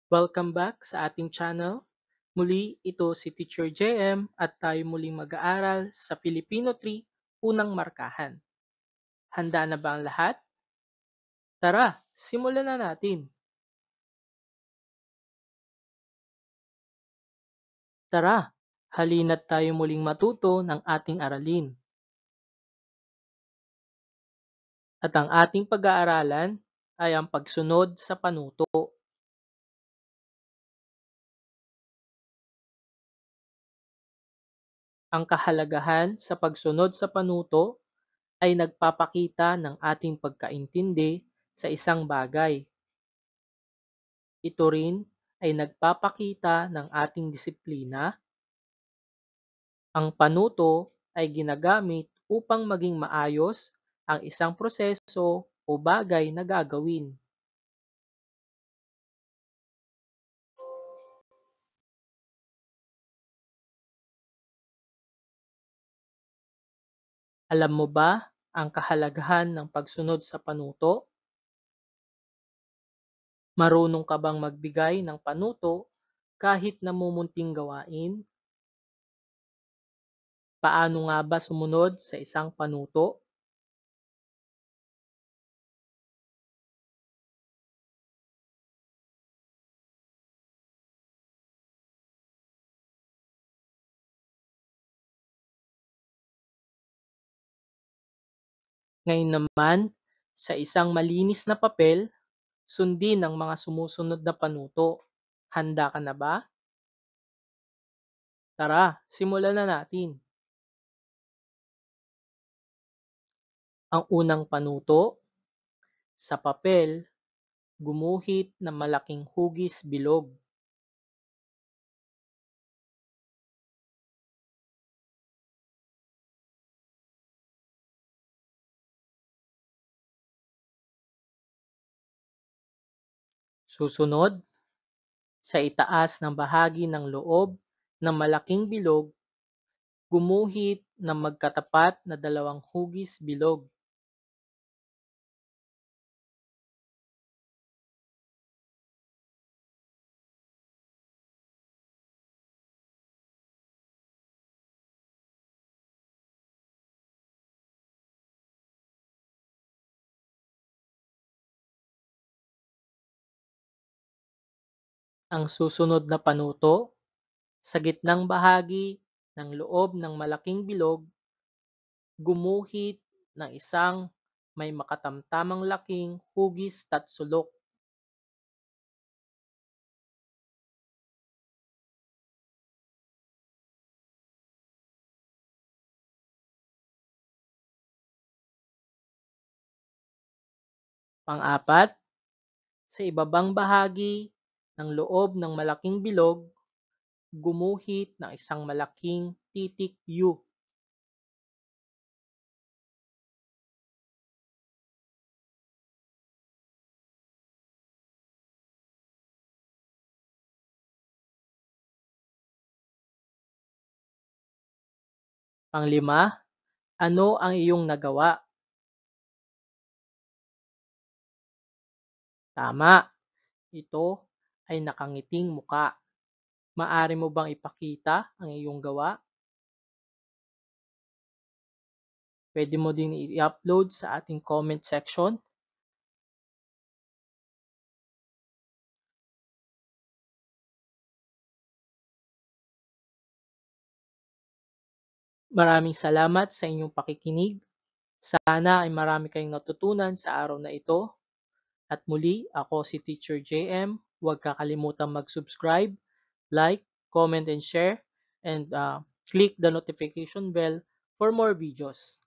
Welcome back sa ating channel. Muli, ito si Teacher JM at tayo muling mag-aaral sa Filipino 3, unang markahan. Handa na ba ang lahat? Tara, simulan na natin. Tara, halina't tayo muling matuto ng ating aralin. At ang ating pag-aaralan ay ang pagsunod sa panuto. Ang kahalagahan sa pagsunod sa panuto ay nagpapakita ng ating pagkaintindi sa isang bagay. Ito rin ay nagpapakita ng ating disiplina. Ang panuto ay ginagamit upang maging maayos ang isang proseso o bagay na gagawin. Alam mo ba ang kahalagahan ng pagsunod sa panuto? Marunong ka bang magbigay ng panuto kahit namumunting gawain? Paano nga ba sumunod sa isang panuto? Ngayon naman, sa isang malinis na papel, sundin ang mga sumusunod na panuto. Handa ka na ba? Tara, simulan na natin. Ang unang panuto, sa papel, gumuhit ng malaking hugis bilog. Susunod, sa itaas ng bahagi ng loob ng malaking bilog, gumuhit ng magkatapat na dalawang hugis bilog. Ang susunod na panuto, sa gitnang bahagi ng loob ng malaking bilog, gumuhit ng isang may makatamtamang laking hugis tatsulok. Pang-apat, sa ibabang bahagi ng loob ng malaking bilog, gumuhit ng isang malaking titik U. Panglima, ano ang iyong nagawa? Tama, ito ay nakangiting muka. Maari mo bang ipakita ang iyong gawa? Pwede mo din i-upload sa ating comment section. Maraming salamat sa inyong pakikinig. Sana ay marami kayong natutunan sa araw na ito. At muli, ako si Teacher JM. Huwag kakalimutan mag-subscribe, like, comment, and share. And click the notification bell for more videos.